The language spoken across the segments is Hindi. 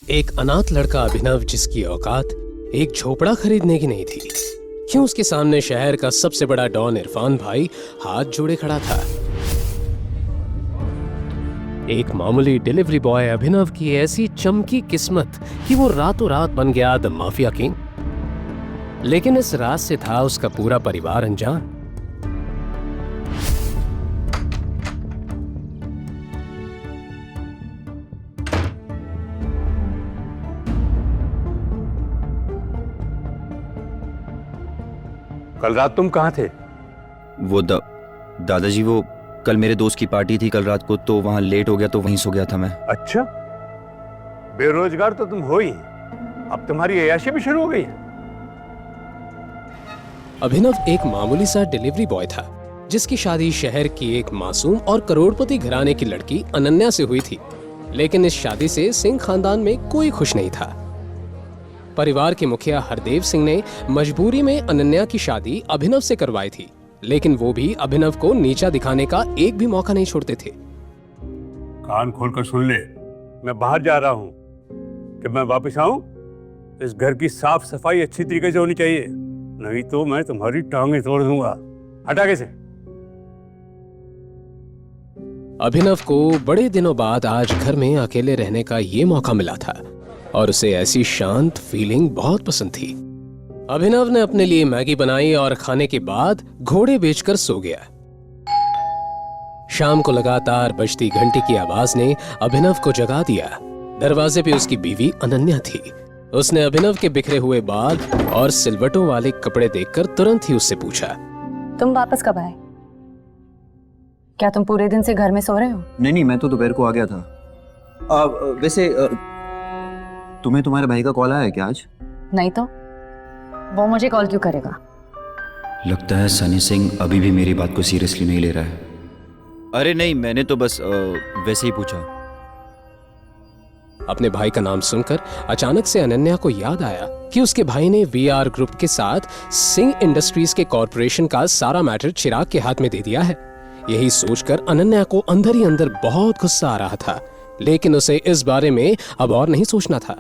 एक अनाथ लड़का अभिनव, जिसकी औकात एक झोपड़ा खरीदने की नहीं थी, क्यों उसके सामने शहर का सबसे बड़ा डॉन इरफान भाई हाथ जोड़े खड़ा था। एक मामूली डिलीवरी बॉय अभिनव की ऐसी चमकी किस्मत कि वो रातों रात बन गया द माफिया किंग। लेकिन इस राज से था उसका पूरा परिवार अनजान। कल रात तुम कहाँ थे? वो दादाजी, वो कल मेरे दोस्त की पार्टी थी कल रात को, तो वहां लेट हो गया तो वहीं सो गया था मैं। अच्छा, बेरोजगार तो तुम हो ही, अब तुम्हारी अय्याशी भी शुरू हो गई है। अभिनव एक मामूली सा डिलीवरी बॉय था, जिसकी शादी शहर की एक मासूम और करोड़पति घराने की लड़की अनन्या से हुई थी। लेकिन इस शादी से सिंह खानदान में कोई खुश नहीं था। परिवार के मुखिया हरदेव सिंह ने मजबूरी में अनन्या की शादी अभिनव से करवाई थी, लेकिन वो भी अभिनव को नीचा दिखाने का एक भी मौका नहीं छोड़ते थे। कान खोलकर सुन ले, मैं बाहर जा रहा हूँ। जब मैं वापस आऊं तो इस घर की साफ सफाई अच्छी तरीके से होनी चाहिए, नहीं तो मैं तुम्हारी टांगें तोड़ दूंगा। हटा के से। अभिनव को बड़े दिनों बाद आज घर में अकेले रहने का ये मौका मिला था और उसे ऐसी शांत फीलिंग बहुत पसंद थी। अभिनव ने अपने लिए मैगी बनाई और खाने के बाद घोड़े बेचकर सो गया। शाम को लगातार बजती घंटी की आवाज ने अभिनव को जगा दिया। दरवाजे पे उसकी बीवी अनन्या थी। उसने अभिनव के बिखरे हुए बाल और सिलवटों वाले कपड़े देखकर तुरंत ही उससे पूछा, तुम वापस कब आए? क्या तुम पूरे दिन से घर में सो रहे हो? नहीं, मैं तो दोपहर को आ गया था। वैसे तुम्हें तुम्हारे भाई का कॉल आया है क्या आज? नहीं तो वो मुझे कॉल क्यों करेगा? लगता है सनी सिंह अभी भी मेरी बात को सीरियसली नहीं ले रहा है। अरे नहीं, मैंने तो बस वैसे ही पूछा। अपने भाई का नाम सुनकर अचानक से अनन्या को याद आया कि उसके भाई ने वीआर ग्रुप के साथ सिंह इंडस्ट्रीज के कॉर्पोरेशन का सारा मैटर चिराग के हाथ में दे दिया है। यही सोचकर अनन्या को अंदर ही अंदर बहुत गुस्सा आ रहा था, लेकिन उसे इस बारे में अब और नहीं सोचना था।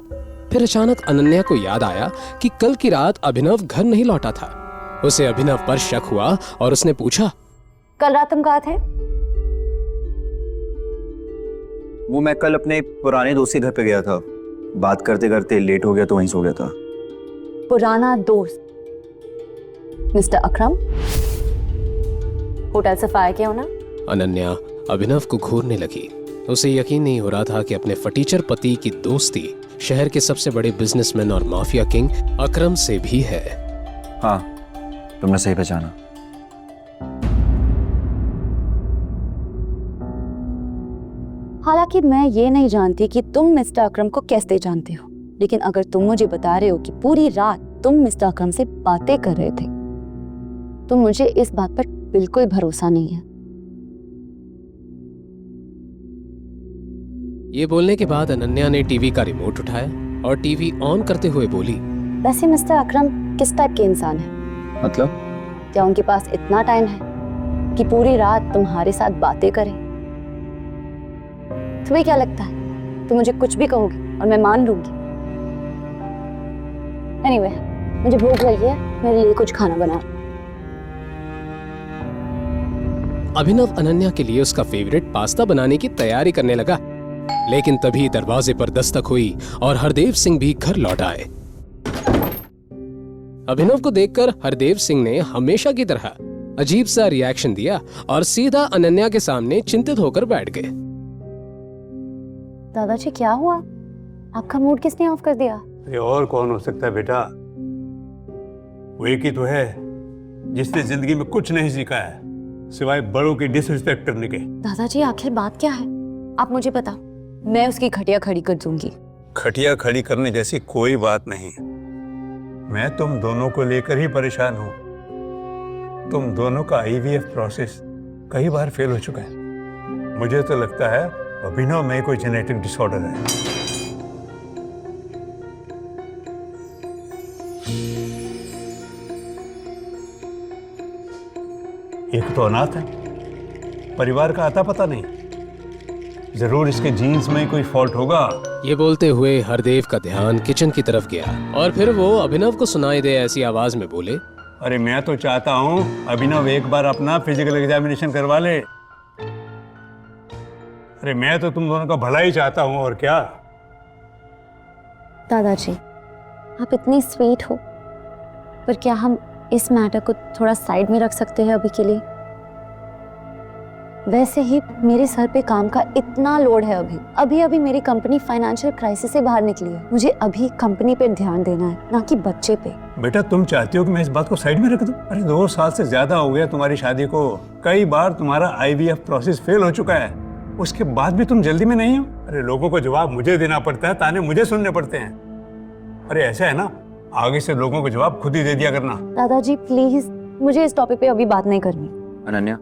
फिर अचानक अनन्या को याद आया कि कल की रात अभिनव घर नहीं लौटा था। उसे अभिनव पर शक हुआ और उसने पूछा, कल रात तुम कहाँ थे? वो मैं कल अपने पुराने दोस्त के घर पे गया था। बात करते करते लेट हो गया तो वहीं सो गया था। पुराना दोस्त मिस्टर अकरम? होटल से फायर किया हो ना? अनन्या अभिनव को घूरने लगी। उसे यकीन नहीं हो रहा था कि अपने फटीचर पति की दोस्ती शहर के सबसे बड़े बिजनेसमैन और माफिया किंग अकरम से भी है। हाँ, तुमने सही पहचाना। हालांकि मैं ये नहीं जानती कि तुम मिस्टर अकरम को कैसे जानते हो, लेकिन अगर तुम मुझे बता रहे हो कि पूरी रात तुम मिस्टर अकरम से बातें कर रहे थे, तो मुझे इस बात पर बिल्कुल भरोसा नहीं है। ये बोलने के बाद अनन्या ने टीवी का रिमोट उठाया और टीवी ऑन करते हुए बोली, वैसे मिस्टर अकरम किस टाइप के इंसान है? मतलब? क्या उनके पास इतना टाइम है कि पूरी रात तुम्हारे साथ बातें करें? तुम्हें क्या लगता है तुम मुझे कुछ भी कहोगे और मैं मान लूंगी? एनीवे, मुझे भूख लगी है, मेरे लिए कुछ खाना बना। अभिनव अनन्या के लिए उसका फेवरेट पास्ता बनाने की तैयारी करने लगा, लेकिन तभी दरवाजे पर दस्तक हुई और हरदेव सिंह भी घर लौट आए। अभिनव को देखकर हरदेव सिंह ने हमेशा की तरह अजीब सा रिएक्शन दिया और सीधा अनन्या के सामने चिंतित होकर बैठ गए। दादाजी क्या हुआ? आपका मूड किसने ऑफ कर दिया? अरे और कौन हो सकता है बेटा? वो एक ही तो है जिसने जिंदगी में कुछ नहीं सीखा है सिवाय बड़ों की डिसरिस्पेक्ट करने के। दादाजी आखिर बात क्या है? आप मुझे बताओ, मैं उसकी खटिया खड़ी कर दूंगी। खटिया खड़ी करने जैसी कोई बात नहीं। मैं तुम दोनों को लेकर ही परेशान हूं। तुम दोनों का आईवीएफ प्रोसेस कई बार फेल हो चुका है। मुझे तो लगता है अभिनव में कोई जेनेटिक डिसऑर्डर है। एक तो अनाथ है, परिवार का आता पता नहीं। जरूर इसके जीन्स में कोई फॉल्ट होगा ये बोलते हुए हरदेव का ध्यान किचन की तरफ गया और फिर वो अभिनव को सुनाई दे ऐसी आवाज में बोले, अरे मैं तो चाहता हूँ अभिनव एक बार अपना फिजिकल एग्जामिनेशन करवा ले। अरे मैं तो तुम दोनों का भला ही चाहता हूँ, और क्या। दादाजी, आप इतनी स्वीट हो, पर क्या हम इस मैटर को थोड़ा साइड में रख सकते हैं अभी के लिए? वैसे ही मेरे सर पे काम का इतना लोड है। अभी अभी मेरी कंपनी फाइनेंशियल क्राइसिस से बाहर निकली है। मुझे अभी कंपनी पे ध्यान देना है, ना कि बच्चे पे। बेटा तुम चाहती हो कि मैं इस बात को साइड में रख दूं? अरे 2 साल से ज्यादा हो गया तुम्हारी शादी को। कई बार तुम्हारा IVF प्रोसेस फेल हो चुका है, उसके बाद भी तुम जल्दी में नहीं हो। अरे लोगों को जवाब मुझे देना पड़ता है, ताने मुझे सुनने पड़ते हैं। अरे ऐसा है ना, आगे से लोगों को जवाब खुद ही दे दिया करना। दादाजी प्लीज, मुझे इस टॉपिक पे अभी बात नहीं करनी। अनन्या,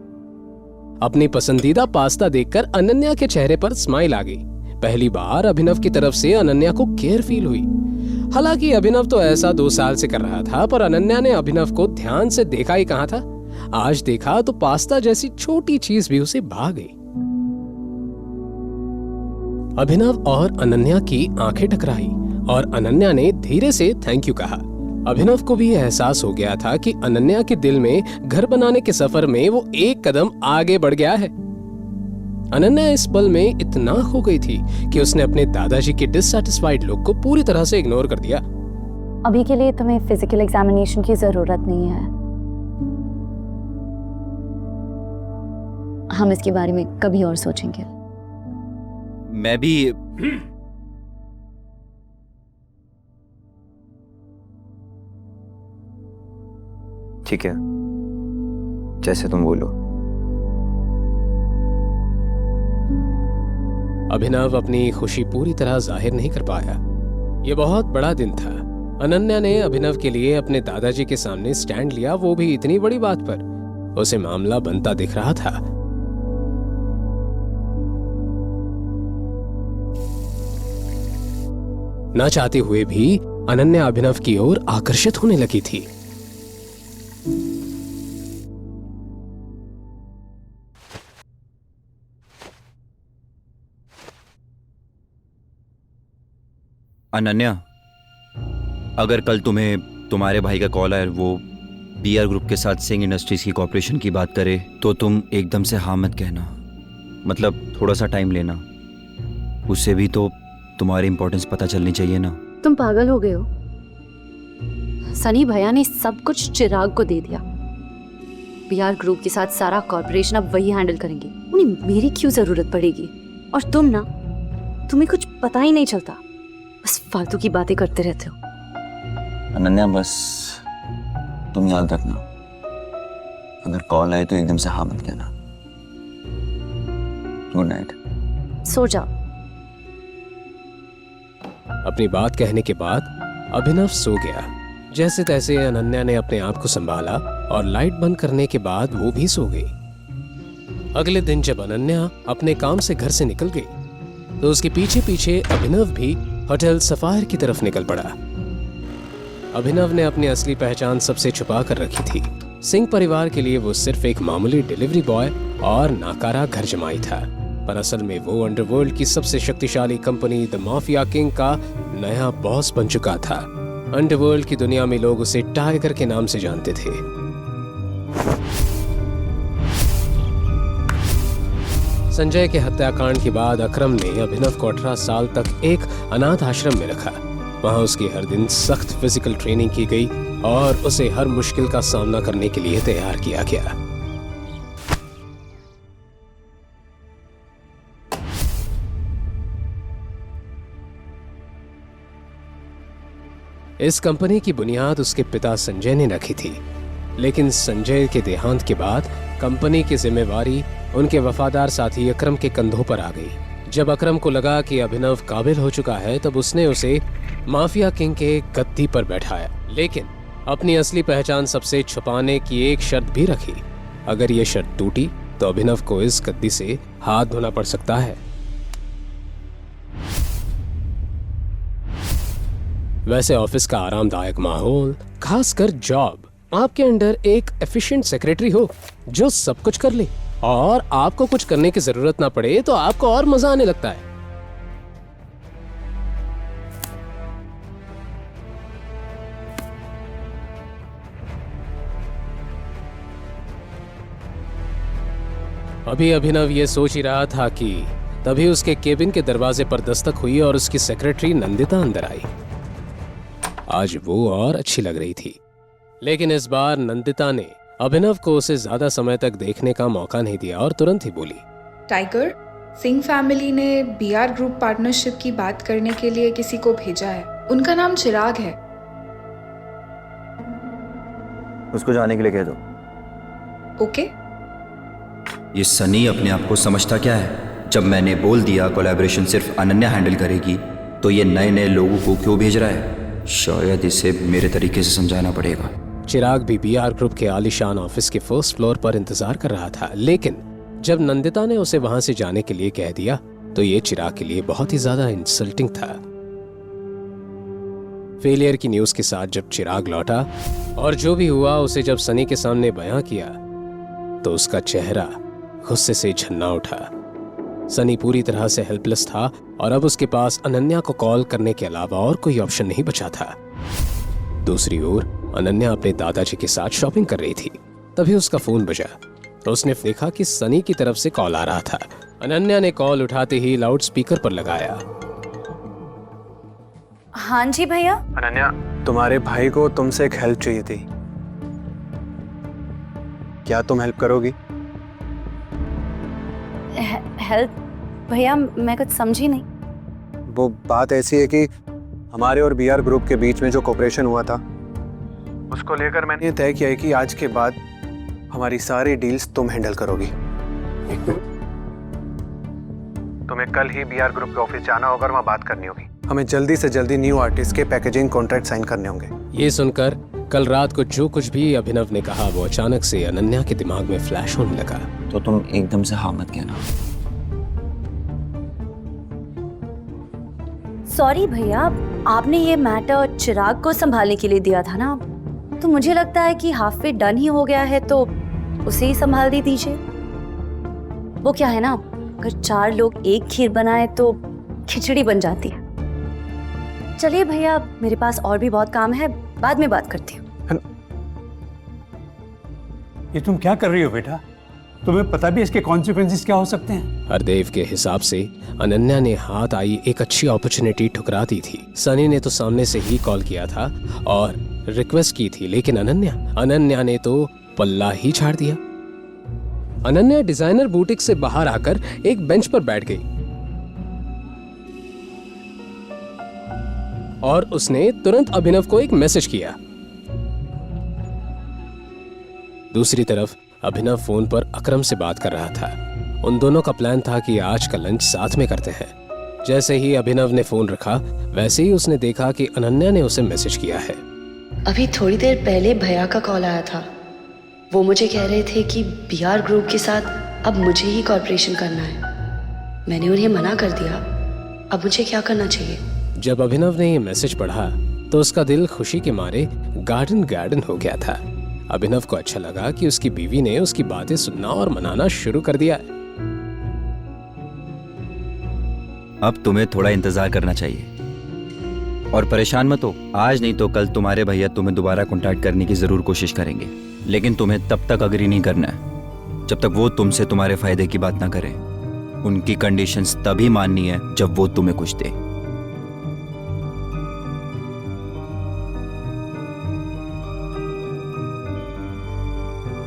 अपनी पसंदीदा पास्ता देखकर अनन्या के चेहरे पर स्माइल आ गई। पहली बार अभिनव की तरफ से अनन्या को केयर फील हुई। हालांकि अभिनव तो ऐसा 2 साल से कर रहा था, पर अनन्या ने अभिनव को ध्यान से देखा ही कहा था। आज देखा तो पास्ता जैसी छोटी चीज भी उसे भा गई। अभिनव और अनन्या की आंखें टकराई और अनन्या ने धीरे से थैंक यू कहा। अभिनव को भी एहसास हो गया था कि अनन्या के दिल में घर बनाने के सफर में वो एक कदम आगे बढ़ गया है। अनन्या इस पल में इतना खो गई थी कि उसने अपने दादाजी के डिससैटिस्फाइड लुक को पूरी तरह से इग्नोर कर दिया। अभी के लिए तुम्हें फिजिकल एग्जामिनेशन की जरूरत नहीं है। हम इसके बारे में कभी और सोचेंगे। मैं भी ठीक है, जैसे तुम बोलो। अभिनव अपनी खुशी पूरी तरह जाहिर नहीं कर पाया। ये बहुत बड़ा दिन था। अनन्या ने अभिनव के लिए अपने दादाजी के सामने स्टैंड लिया, वो भी इतनी बड़ी बात पर। उसे मामला बनता दिख रहा था। ना चाहते हुए भी अनन्या अभिनव की ओर आकर्षित होने लगी थी। अनन्या, अगर कल तुम्हें तुम्हारे भाई का कॉल आए, वो BR ग्रुप के साथ सिंह इंडस्ट्रीज की कॉर्पोरेशन की बात करे, तो तुम एकदम से हाँ मत कहना। मतलब थोड़ा सा टाइम लेना, उससे भी तो तुम्हारी इंपॉर्टेंस पता चलनी चाहिए ना। तुम पागल हो गए हो? सनी भैया ने सब कुछ चिराग को दे दिया। BR ग्रुप के साथ सारा कॉर्पोरेशन अब वही हैंडल करेंगे। उन्हें मेरी क्यों जरूरत पड़ेगी? और तुम ना, तुम्हें कुछ पता ही नहीं चलता, बस फालतू की बातें करते रहते हो। अनन्या, बस तुम याद रखना, अगर कॉल आए तो एकदम से हाँ मत कहना। Good night. सो जाओ। अपनी बात कहने के बाद अभिनव सो गया। जैसे तैसे अनन्या ने अपने आप को संभाला और लाइट बंद करने के बाद वो भी सो गई। अगले दिन जब अनन्या अपने काम से घर से निकल गई तो उसके पीछे पीछे अभिनव भी होटल सफायर की तरफ निकल पड़ा। अभिनव ने अपनी असली पहचान सबसे छुपा कर रखी थी। सिंह परिवार के लिए वो सिर्फ एक मामूली डिलीवरी बॉय और नाकारा घर जमाई था, पर असल में वो अंडरवर्ल्ड की सबसे शक्तिशाली कंपनी द माफिया किंग का नया बॉस बन चुका था। अंडरवर्ल्ड की दुनिया में लोग उसे टाइगर के नाम से जानते थे। संजय के हत्याकांड के बाद अकरम ने अभिनव को 18 साल तक एक अनाथ आश्रम में रखा। वहां उसकी हर दिन सख्त फिजिकल ट्रेनिंग की गई और उसे हर मुश्किल का सामना करने के लिए तैयार किया गया। इस कंपनी की बुनियाद उसके पिता संजय ने रखी थी, लेकिन संजय के देहांत के बाद कंपनी की जिम्मेवारी उनके वफादार साथी अकरम के कंधों पर आ गई। जब अकरम को लगा कि अभिनव काबिल हो चुका है, तब उसने उसे माफिया किंग के गद्दी पर बैठाया, लेकिन अपनी असली पहचान सबसे छुपाने की एक शर्त भी रखी। अगर ये शर्त टूटी तो अभिनव को इस गद्दी से हाथ धोना पड़ सकता है। वैसे ऑफिस का आरामदायक माहौल, खासकर जॉब, आपके अंडर एक एफिशिएंट सेक्रेटरी हो जो सब कुछ कर ले और आपको कुछ करने की जरूरत ना पड़े, तो आपको और मजा आने लगता है। अभी अभिनव ये सोच ही रहा था कि तभी उसके केबिन के दरवाजे पर दस्तक हुई और उसकी सेक्रेटरी नंदिता अंदर आई। आज वो और अच्छी लग रही थी, लेकिन इस बार नंदिता ने अभिनव को उसे ज्यादा समय तक देखने का मौका नहीं दिया और तुरंत ही बोली, टाइगर, सिंह फैमिली ने बीआर ग्रुप पार्टनरशिप की बात करने के लिए किसी को भेजा है। उनका नाम चिराग है। उसको जाने के लिए कह दो। ओके? ये सनी अपने आप को समझता क्या है? जब मैंने बोल दिया कोलैबोरेशन सिर्फ अनन्या हैंडल करेगी, तो ये नए नए लोगों को क्यों भेज रहा है? शायद इसे मेरे तरीके से समझाना पड़ेगा। चिराग भी बीआर ग्रुप के आलीशान ऑफिस के फर्स्ट फ्लोर पर इंतजार कर रहा था, लेकिन जब नंदिता ने उसे वहां से जाने के लिए कह दिया तो ये चिराग के लिए बहुत ही ज्यादा इंसल्टिंग था। फेलियर की न्यूज के साथ जब चिराग लौटा और जो भी हुआ उसे जब सनी के सामने बयां किया तो उसका चेहरा गुस्से से झन्ना उठा। सनी पूरी तरह से हेल्पलेस था और अब उसके पास अनन्या को कॉल करने के अलावा और कोई ऑप्शन नहीं बचा था। दूसरी ओर अनन्या अपने दादाजी के साथ शॉपिंग कर रही थी। तभी उसका फोन बजा तो उसने देखा कि सनी की तरफ से कॉल आ रहा था। अनन्या ने कॉल उठाते ही लाउड स्पीकर पर लगाया। हाँ जी भैया। अनन्या, तुम्हारे भाई को तुमसे एक हेल्प चाहिए थी। क्या तुम हेल्प करोगी? हेल्प? भैया मैं कुछ समझी नहीं। वो बात ऐसी है कि हमारे और बीआर ग्रुप के बीच में जो कोऑपरेशन हुआ था, उसको लेकर मैंने ये तय किया है कि आज के बाद हमारी सारी डील्स तुम हैंडल करोगी। तुम्हें कल ही बीआर ग्रुप के ऑफिस जाना होगा और वहाँ बात करनी होगी। हमें जल्दी से जल्दी न्यू आर्टिस्ट के पैकेजिंग कॉन्ट्रैक्ट साइन करने होंगे। ये सुनकर कल रात को जो कुछ भी अभिनव ने कहा वो अचानक से अनन्या के दिमाग में फ्लैश होने लगा। तो तुम एकदम से हाँ मत कहना। सॉरी भैया, आपने ये मैटर चिराग को संभालने के लिए दिया था ना, तो मुझे लगता है कि हाफ वे डन ही हो गया है, तो उसे ही संभाल दीजिए। वो क्या है ना, अगर 4 लोग एक खीर बनाए तो खिचड़ी बन जाती है। चलिए भैया, मेरे पास और भी बहुत काम है, बाद में बात करती हूँ। ये तुम क्या कर रही हो बेटा? तुम्हें पता भी इसके कॉन्सिक्वेंसेस क्या हो सकते हैं? हरदेव के हिसाब से अनन्या ने हाथ आई एक अच्छी अपॉर्चुनिटी ठुकरा दी थी। सनी ने तो सामने से ही कॉल किया था और रिक्वेस्ट की थी, लेकिन अनन्या ने तो पल्ला ही झाड़ दिया। अनन्या डिजाइनर बुटीक से बाहर आकर एक बेंच पर बैठ गई और उसने तुरंत अभिनव को एक मैसेज किया। दूसरी तरफ अभिनव फोन पर अकरम से बात कर रहा था। उन दोनों का प्लान था कि आज का लंच साथ में करते हैं। जैसे ही अभिनव ने फोन रखा, वैसे ही उसने देखा कि अनन्या ने उसे मैसेज किया है। अभी थोड़ी देर पहले भैया का कॉल आया था। वो मुझे कह रहे थे कि बीआर ग्रुप के साथ अब मुझे ही कॉर्पोरेशन करना है। मैंने उन्हें मना कर दिया। अब मुझे क्या करना चाहिए? जब अभिनव ने ये मैसेज पढ़ा तो उसका दिल खुशी के मारे गार्डन हो गया था। अभिनव को अच्छा लगा कि उसकी बीवी ने उसकी बातें सुनना और मनाना शुरू कर दिया। अब तुम्हें थोड़ा इंतजार करना चाहिए और परेशान मत हो। आज नहीं तो कल तुम्हारे भैया तुम्हें दोबारा कांटेक्ट करने की जरूर कोशिश करेंगे, लेकिन तुम्हें तब तक अग्री नहीं करना है जब तक वो तुमसे तुम्हारे फायदे की बात ना करें। उनकी कंडीशंस तभी माननी है जब वो तुम्हें कुछ दे।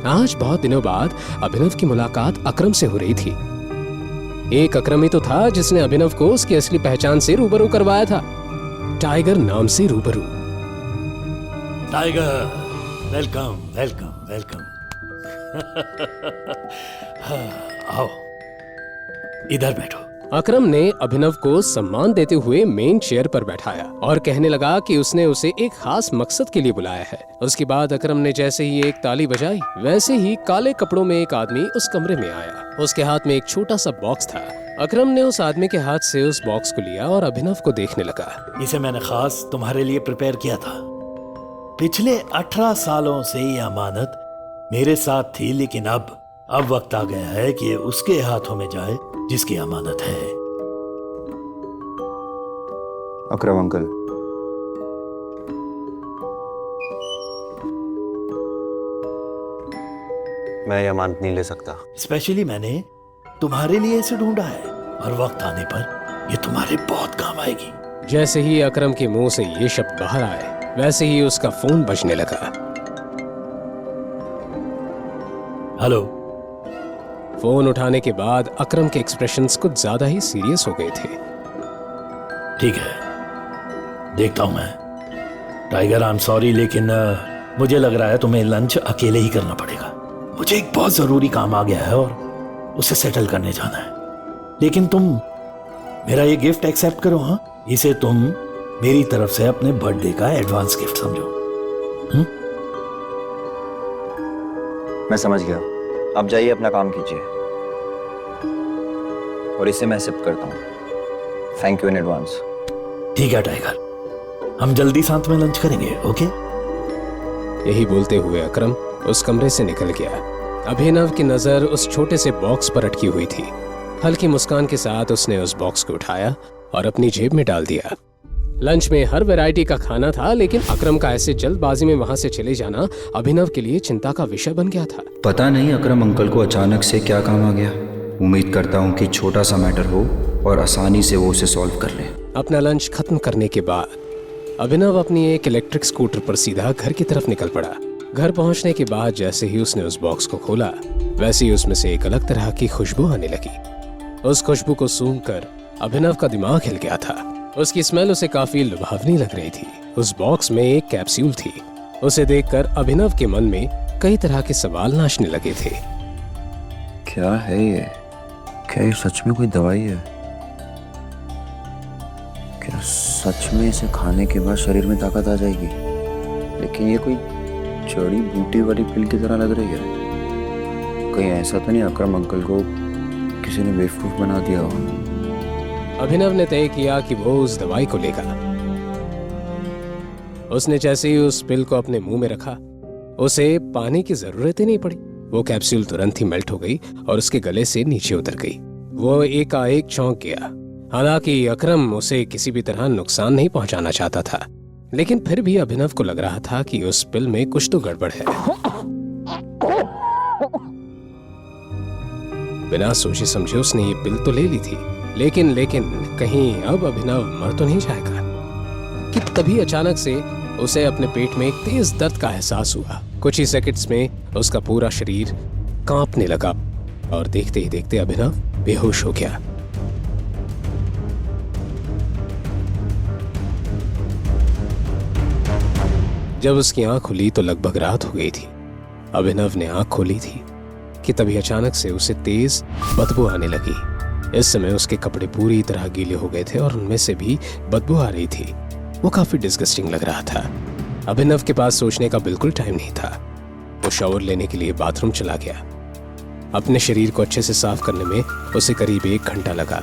आज बहुत दिनों बाद अभिनव की मुलाकात अकरम से हो रही थी। एक अकरम ही तो था जिसने अभिनव को उसकी असली पहचान से रूबरू करवाया था, टाइगर नाम से रूबरू। Tiger, welcome welcome welcome. आओ, इधर बैठो। अकरम ने अभिनव को सम्मान देते हुए मेन चेयर पर बैठाया और कहने लगा कि उसने उसे एक खास मकसद के लिए बुलाया है। उसके बाद अकरम ने जैसे ही एक ताली बजाई, वैसे ही काले कपड़ों में एक आदमी उस कमरे में आया। उसके हाथ में एक छोटा सा बॉक्स था। अकरम ने उस आदमी के हाथ से उस बॉक्स को लिया और अभिनव को देखने लगा। इसे मैंने खास तुम्हारे लिए प्रिपेयर किया था। पिछले 18 सालों से ये अमानत मेरे साथ थी, लेकिन अब वक्त आ गया है कि ये उसके हाथों में जाए जिसकी अमानत है। अकरम अंकल, मैं ये अमानत नहीं ले सकता। स्पेशली मैंने तुम्हारे लिए इसे ढूंढा है और वक्त आने पर ये तुम्हारे बहुत काम आएगी। जैसे ही अकरम के मुंह से ये शब्द बाहर आए, वैसे ही उसका फोन बजने लगा। हेलो। फोन उठाने के बाद अकरम के एक्सप्रेशंस कुछ ज्यादा ही सीरियस हो गए थे। ठीक है, देखता हूं मैं। टाइगर, आई एम सॉरी, लेकिन मुझे लग रहा है तुम्हें लंच अकेले ही करना पड़ेगा। मुझे एक बहुत जरूरी काम आ गया है और उसे सेटल करने जाना है। लेकिन तुम मेरा ये गिफ्ट एक्सेप्ट करो। हाँ, इसे तुम मेरी तरफ से अपने बर्थडे का एडवांस गिफ्ट समझो। मैं समझ गया। आप जाइए, अपना काम कीजिए और इसे मैं एक्सेप्ट करता हूँ। Thank you in advance. ठीक है टाइगर, हम जल्दी साथ में लंच करेंगे। ओके। यही बोलते हुए अकरम उस कमरे से निकल गया। अभिनव की नजर उस छोटे से बॉक्स पर अटकी हुई थी। हल्की मुस्कान के साथ उसने उस बॉक्स को उठाया और अपनी जेब में डाल दिया। लंच में हर वैरायटी का खाना था, लेकिन अकरम का ऐसे जल्दबाजी में वहां से चले जाना अभिनव के लिए चिंता का विषय बन गया था। पता नहीं अकरम अंकल को अचानक से क्या काम आ गया। उम्मीद करता हूँ कि छोटा सा मैटर हो और आसानी से वो उसे सॉल्व कर ले। अपना लंच खत्म करने के बाद अभिनव अपनी एक इलेक्ट्रिक स्कूटर पर सीधा घर की तरफ निकल पड़ा। घर पहुंचने के बाद जैसे ही उसने उस बॉक्स को खोला, वैसे ही उसमें से एक अलग तरह की खुशबू आने लगी। उस खुशबू को सूंघकर अभिनव का दिमाग हिल गया था। उसकी स्मेल उसे काफी लुभावनी लग रही थी। उस बॉक्स में एक कैप्सूल थी। उसे देखकर अभिनव के मन में कई तरह के सवाल नाचने लगे थे। क्या है ये? क्या ये सच में कोई दवाई है? क्या सच में इसे खाने के बाद शरीर में ताकत आ जाएगी? लेकिन ये कोई जड़ी बूटी वाली पिल की तरह लग रही है। कहीं ऐसा तो नहीं अकरम अंकल को किसी ने बेवकूफ बना दिया हो? अभिनव ने तय किया कि वो उस दवाई को लेगा। उसने जैसे ही उस पिल को अपने मुंह में रखा, उसे पानी की जरूरत ही नहीं पड़ी। वो कैप्सूल तुरंत ही मेल्ट हो गई और उसके गले से नीचे उतर गई। वो एकाएक चौंक गया। हालांकि अकरम उसे किसी भी तरह नुकसान नहीं पहुंचाना चाहता था, लेकिन फिर भी अभिनव को लग रहा था कि उस पिल में कुछ तो गड़बड़ है। बिना सोचे समझे उसने ये पिल तो ले ली थी, लेकिन कहीं अब अभिनव मर तो नहीं जाएगा कि तभी अचानक से उसे अपने पेट में एक तेज दर्द का एहसास हुआ। कुछ ही सेकंड्स में उसका पूरा शरीर कांपने लगा और देखते ही देखते अभिनव बेहोश हो गया। जब उसकी आंख खुली तो लगभग रात हो गई थी। अभिनव ने आंख खोली थी कि तभी अचानक से उसे तेज बदबू आने लगी। इस समय उसके कपड़े पूरी तरह गीले हो गए थे और उनमें से भी बदबू आ रही थी। वो काफी डिस्गस्टिंग लग रहा था। अभिनव के पास सोचने का बिल्कुल टाइम नहीं था। वो शावर लेने के लिए बाथरूम चला गया। अपने शरीर को अच्छे से साफ करने में उसे करीब 1 घंटा लगा।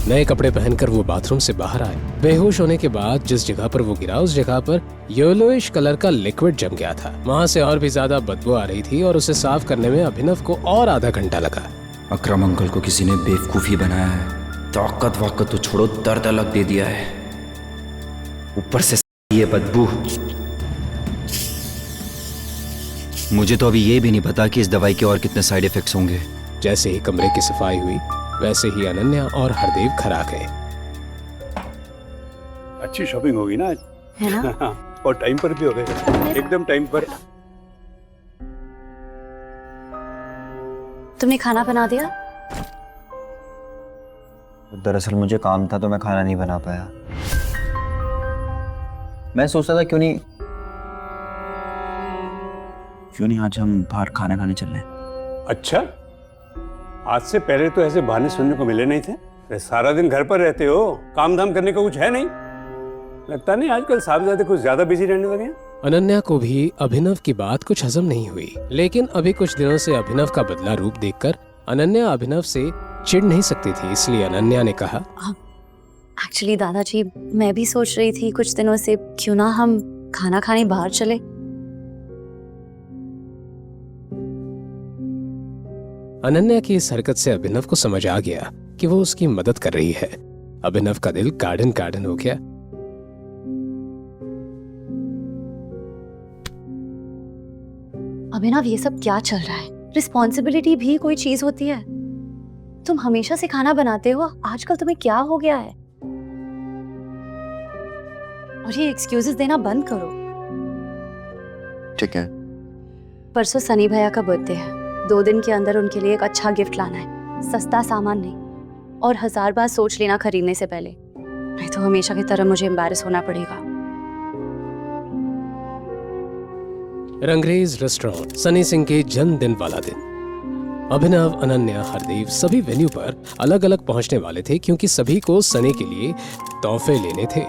नए कपड़े पहनकर वो बाथरूम से बाहर आए। बेहोश होने के बाद जिस जगह पर वो गिरा, उस जगह पर येलोइश कलर का लिक्विड जम गया था। वहां से और भी ज्यादा बदबू आ रही थी और उसे साफ करने में अभिनव को और आधा घंटा लगा। अकरम अंकल को किसी ने बेवकूफ़ी बनाया है। ताकत वाकत तो छोड़ो, दर्द अलग दे दिया है, ऊपर से ये बदबू। मुझे तो अभी ये भी नहीं पता कि इस दवाई के और कितने साइड इफेक्ट्स होंगे। जैसे ही कमरे की सफाई हुई, वैसे ही अनन्या और हरदेव घर आ गए। अच्छी शॉपिंग होगी ना आज, है ना? और टाइम पर भी हो गए, एकदम टाइम पर। तुमने खाना बना दिया? दरअसल मुझे काम था तो मैं खाना नहीं बना पाया। मैं सोचता था क्यों नहीं आज हम बाहर खाना खाने चल रहे हैं। अच्छा, आज से पहले तो ऐसे बहाने सुनने को मिले नहीं थे। अरे सारा दिन घर पर रहते हो, काम धाम करने का कुछ है नहीं? लगता नहीं आजकल साहबजादे कुछ ज्यादा बिजी रहने लगे हैं। अनन्या को भी अभिनव की बात कुछ हजम नहीं हुई, लेकिन अभी कुछ दिनों से अभिनव का बदला रूप देखकर अनन्या अभिनव से चिढ़ नहीं सकती थी। इसलिए अनन्या ने कहा, एक्चुअली दादाजी, मैं भी सोच रही थी कुछ दिनों से क्यों ना हम खाना खाने बाहर चले। अनन्या की इस हरकत से अभिनव को समझ आ गया कि वो उसकी मदद कर रही है। अभिनव का दिल गार्डन गार्डन हो गया। अभिनव, ये सब क्या चल रहा है? रिस्पॉन्सिबिलिटी भी कोई चीज होती है। तुम हमेशा से खाना बनाते हो, आजकल तुम्हें क्या हो गया है? और ये एक्सक्यूजेस देना बंद करो। ठीक है। परसों सनी भैया का बर्थडे है, 2 दिन के अंदर उनके लिए एक अच्छा गिफ्ट लाना है, सस्ता सामान नहीं, और 1000 बार सोच लेना खरीदने से पहले, नहीं तो हमेशा की तरह मुझे एम्बैरेस होना पड़ेगा। रंगरेज रेस्टोरेंट, सनी सिंह के जन्मदिन वाला दिन। अभिनव, अनन्या, हरदेव सभी वेन्यू पर अलग अलग पहुंचने वाले थे क्योंकि सभी को सनी के लिए तोहफे लेने थे।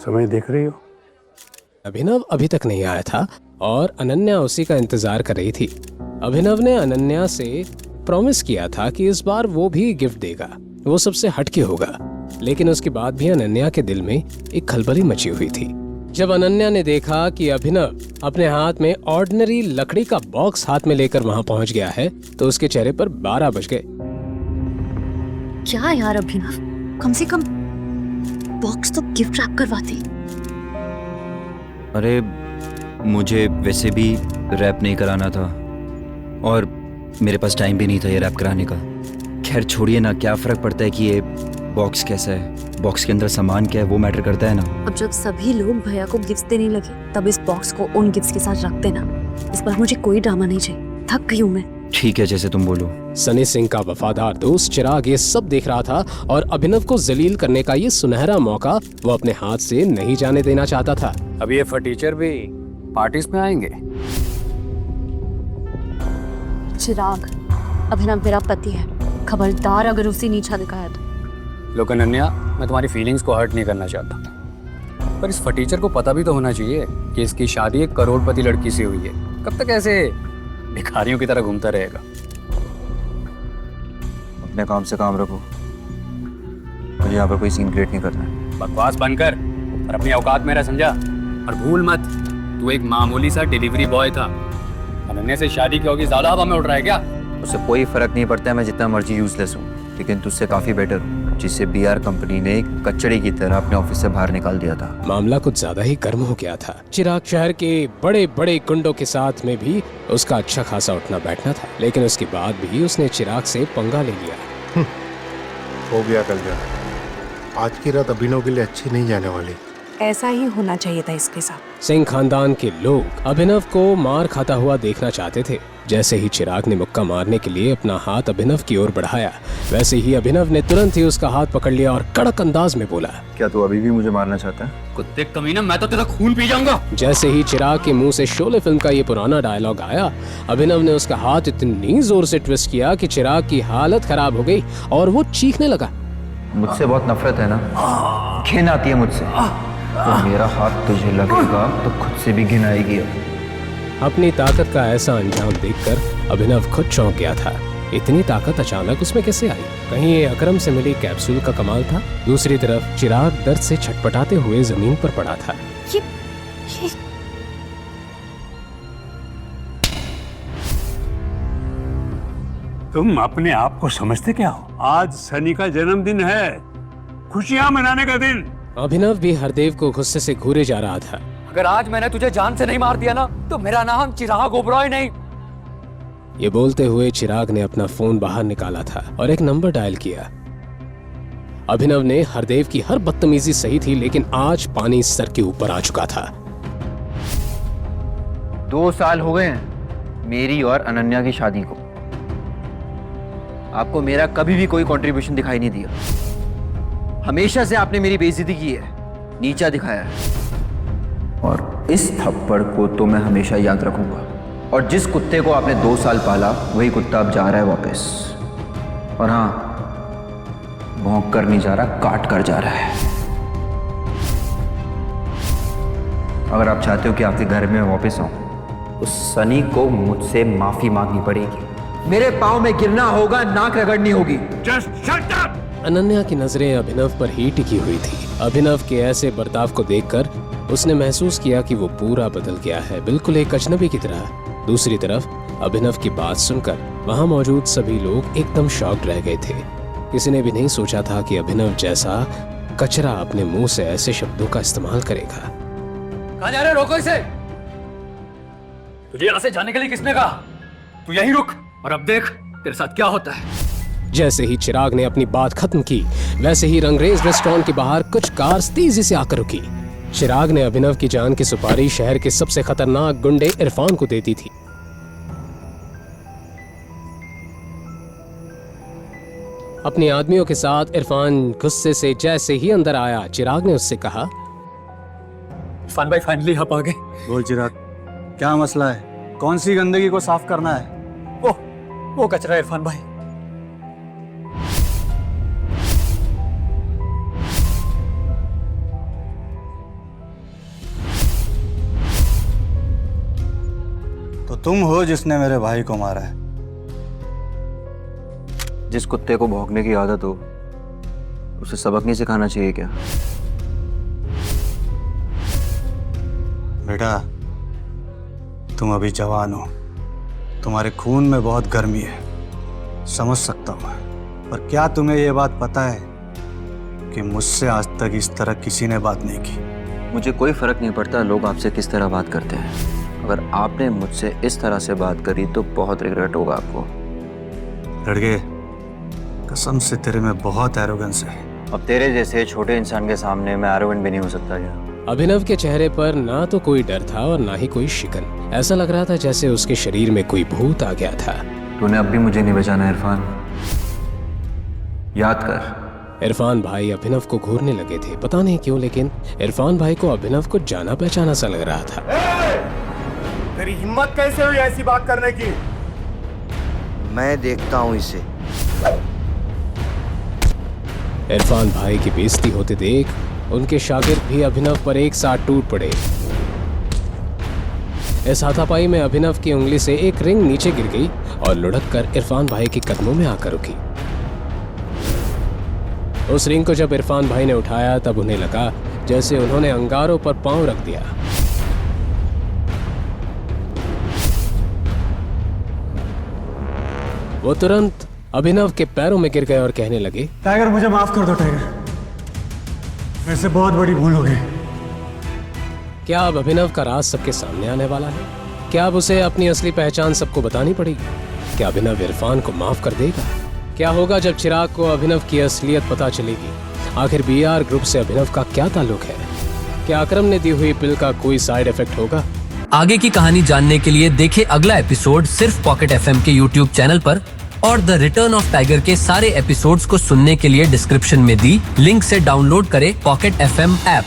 समय देख रही हो? अभिनव अभी तक नहीं आया था और अनन्या उसी का इंतजार कर रही थी। अभिनव ने अनन्या से प्रॉमिस किया था कि इस बार वो भी गिफ्ट देगा, वो सबसे हटके होगा, लेकिन उसके बाद भी अनन्या के दिल में एक खलबली मची हुई थी। जब अनन्या ने देखा कि अभिनव अपने हाथ में ऑर्डिनरी लकड़ी का बॉक्स हाथ में लेकर वहां पहुंच गया है तो उसके चेहरे पर 12 बज गए। क्या यार अभिनव, कम से कम बॉक्स तो गिफ्ट रैप करवाती। अरे मुझे वैसे भी रैप नहीं कराना था और मेरे पास टाइम भी नहीं था ये रैप कराने का। खैर छोड़िए ना, क्या फर्क पड़ता है कि ये बॉक्स कैसा है, बॉक्स के अंदर सामान क्या है वो मैटर करता है ना। अब जब सभी लोग भैया को गिफ्ट देने लगे तब इस बॉक्स को उन गिफ्ट्स के साथ रख देना। इस बार मुझे कोई ड्रामा नहीं चाहिए, थक गई हूँ मैं। ठीक है, जैसे तुम बोलो। सनी सिंह का वफादार दोस्त चिराग ये सब देख रहा था और अभिनव को जलील करने का ये सुनहरा मौका वो अपने हाथ से नहीं जाने देना चाहता था। अब ये फटीचर भी पार्टीज में आएंगे। चिराग, अभिनव मेरा पति है, खबरदार अगर उसे नीचा दिखाया तो। लोग अनन्या, मैं तुम्हारी फीलिंग्स को हर्ट नहीं करना चाहता, पर इस फटीचर को पता भी तो होना चाहिए कि इसकी शादी एक करोड़पति लड़की से हुई है। कब तक ऐसे भिखारियों की तरह घूमता रहेगा? अपने काम से काम रखो, मुझे यहाँ पर कोई सीन क्रिएट नहीं करना है। बकवास बंद कर और अपनी औकात मेरा समझा। और भूल मत, तू एक मामूली सा डिलीवरी बॉय था। अनन्या से शादी की होगी, ज्यादा हवा में उड़ रहा है क्या? उससे कोई फर्क नहीं पड़ता है मैं जितना मर्जी यूजलेस हूँ, लेकिन तुझसे काफी बेटर हूँ, जिसे बीआर कंपनी ने कचड़े की तरह अपने ऑफिस से बाहर निकाल दिया था। मामला कुछ ज्यादा ही गर्म हो गया था। चिराग शहर के बड़े बड़े गुंडों के साथ में भी उसका अच्छा खासा उठना बैठना था, लेकिन उसके बाद भी उसने चिराग से पंगा ले लिया। हो गया कल जा, आज की रात अभिनव के लिए अच्छी नहीं जाने वाली। ऐसा ही होना चाहिए था इसके साथ। सिंह खानदान के लोग अभिनव को मार खाता हुआ देखना चाहते थे। जैसे ही चिराग ने मुक्का मारने के लिए अपना हाथ अभिनव की ओर बढ़ाया, वैसे ही अभिनव ने तुरंत ही उसका हाथ पकड़ लिया और कड़क अंदाज में बोला, क्या तू अभी भी मुझे मारना चाहता है? कुत्ते कमीना, मैं तो तेरा खून पी जाऊंगा। जैसे ही चिराग के मुंह से शोले फिल्म का ये पुराना डायलॉग आया, अभिनव ने उसका हाथ इतनी जोर से ट्विस्ट किया कि चिराग की हालत खराब हो गई और वो चीखने लगा। मुझसे बहुत नफरत है ना, घिन आती है मुझसे। तो मेरा हाथ तुझे लगेगा तो खुद से भी घिन आएगी। अपनी ताकत का ऐसा अंजाम देखकर अभिनव खुद चौंक गया था। इतनी ताकत अचानक उसमें कैसे आई? कहीं ये अकरम से मिली कैप्सूल का कमाल था? दूसरी तरफ चिराग दर्द से छटपटाते हुए जमीन पर पड़ा था। ये तुम अपने आप को समझते क्या हो? आज सनी का जन्मदिन है, खुशियां मनाने का दिन। अभिनव भी हरदेव को गुस्से से घूरे जा रहा था। अगर आज मैंने तुझे जान से नहीं मार दिया ना, तो मेरा नाम चिराग ओबरॉय नहीं। ये बोलते हुए चिराग ने अपना फोन बाहर निकाला था और एक नंबर डायल किया। अभिनव ने हरदेव की हर बदतमीजी सही थी, लेकिन आज पानी सर के ऊपर आ चुका था। 2 साल हो गए हैं मेरी और अनन्या की शादी को। आपको मेरा कभी भी कोई कंट्रीब्यूशन दिखाई नहीं दिया। हमेशा से आपने मेरी बेइज्जती की है, नीचा दिखाया है, और इस थप्पड़ को तो मैं हमेशा याद रखूंगा। और जिस कुत्ते को आपने 2 साल पाला, वही कुत्ता अब जा रहा है वापस। और हाँ, भौंक कर नहीं जा रहा, काट कर जा रहा है। अगर आप चाहते हो कि आपके घर में वापस आऊं, उस सनी को मुझसे माफी मांगनी पड़ेगी। मेरे पाँव में गिरना होगा, नाक रगड़नी होगी। Just shut up! अनन्या की नजरें अभिनव पर ही टिकी हुई थी। अभिनव के ऐसे बर्ताव को देखकर उसने महसूस किया कि वो पूरा बदल गया है, बिल्कुल एक अजनबी की तरह। दूसरी तरफ अभिनव की बात सुनकर वहां मौजूद सभी लोग एकदम शॉक्ड रह गए थे। किसी ने भी नहीं सोचा था कि अभिनव जैसा कचरा अपने मुंह से ऐसे शब्दों का इस्तेमाल करेगा। कहाँ जा रहे हो? रोको इसे। तुझे यहाँ से जाने के लिए किसने कहा? तू यहीं रुक और अब देख तेरे साथ क्या होता है। जैसे ही चिराग ने अपनी बात खत्म की, वैसे ही रंगरेज रेस्टोरेंट के बाहर कुछ कार तेजी से आकर रुकी। चिराग ने अभिनव की जान की सुपारी शहर के सबसे खतरनाक गुंडे इरफान को दे दी थी। अपने आदमियों के साथ इरफान गुस्से से जैसे ही अंदर आया, चिराग ने उससे कहा, इरफान भाई फाइनली आप आ गए। बोल चिराग, क्या मसला है? कौन सी गंदगी को साफ करना है? वो कचरा है इरफान भाई। तो तुम हो जिसने मेरे भाई को मारा है। जिस कुत्ते को भौंकने की आदत हो उसे सबक नहीं सिखाना चाहिए क्या? बेटा, तुम अभी जवान हो, तुम्हारे खून में बहुत गर्मी है, समझ सकता हूँ। पर क्या तुम्हें ये बात पता है कि मुझसे आज तक इस तरह किसी ने बात नहीं की? मुझे कोई फर्क नहीं पड़ता लोग आपसे किस तरह बात करते हैं। अगर आपने मुझसे इस तरह से बात करी तो बहुत रिग्रेट होगा आपको। लड़के, कसम से तेरे में बहुत एरोगेंस है। अब तेरे जैसे छोटे इंसान के सामने मैं एरोगेंट भी नहीं हो सकता क्या? अभिनव के चेहरे पर ना तो कोई डर था और ना ही कोई शिकन। ऐसा लग रहा था जैसे उसके शरीर में कोई भूत आ गया था। तूने अब भी मुझे नहीं बचाना इरफान, याद कर। इरफान भाई अभिनव को घूरने लगे थे, पता नहीं क्यों, लेकिन इरफान भाई को अभिनव को जाना पहचाना सा लग रहा था। तेरी हिम्मत कैसे हुई ऐसी बात करने की? मैं देखता हूँ इसे। इरफान भाई की बेइज्जती होते देख उनके शागिर्द भी अभिनव पर एक साथ टूट पड़े। इस हाथापाई में अभिनव की उंगली से एक रिंग नीचे गिर गई और लुढ़क कर इरफान भाई के कदमों में आकर रुकी। उस रिंग को जब इरफान भाई ने उठाया तब उन्हें लगा जैसे उन्होंने अंगारों पर पांव रख दिया। वो तुरंत अभिनव के पैरों में गिर गए और कहने लगे, टाइगर, मुझे माफ कर दो टाइगर, मेरे से बहुत बड़ी भूल हो गई। क्या अब अभिनव का राज सबके सामने आने वाला है? क्या अब उसे अपनी असली पहचान सबको बतानी पड़ेगी? क्या अभिनव इरफान को माफ कर देगा? क्या होगा जब चिराग को अभिनव की असलियत पता चलेगी? आखिर बीआर ग्रुप से अभिनव का क्या ताल्लुक है? क्या अकरम ने दी हुई पिल का कोई साइड इफेक्ट होगा? आगे की कहानी जानने के लिए देखें अगला एपिसोड सिर्फ पॉकेट एफएम के यूट्यूब चैनल पर, और द रिटर्न ऑफ टाइगर के सारे एपिसोड्स को सुनने के लिए डिस्क्रिप्शन में दी लिंक से डाउनलोड करें पॉकेट एफएम ऐप।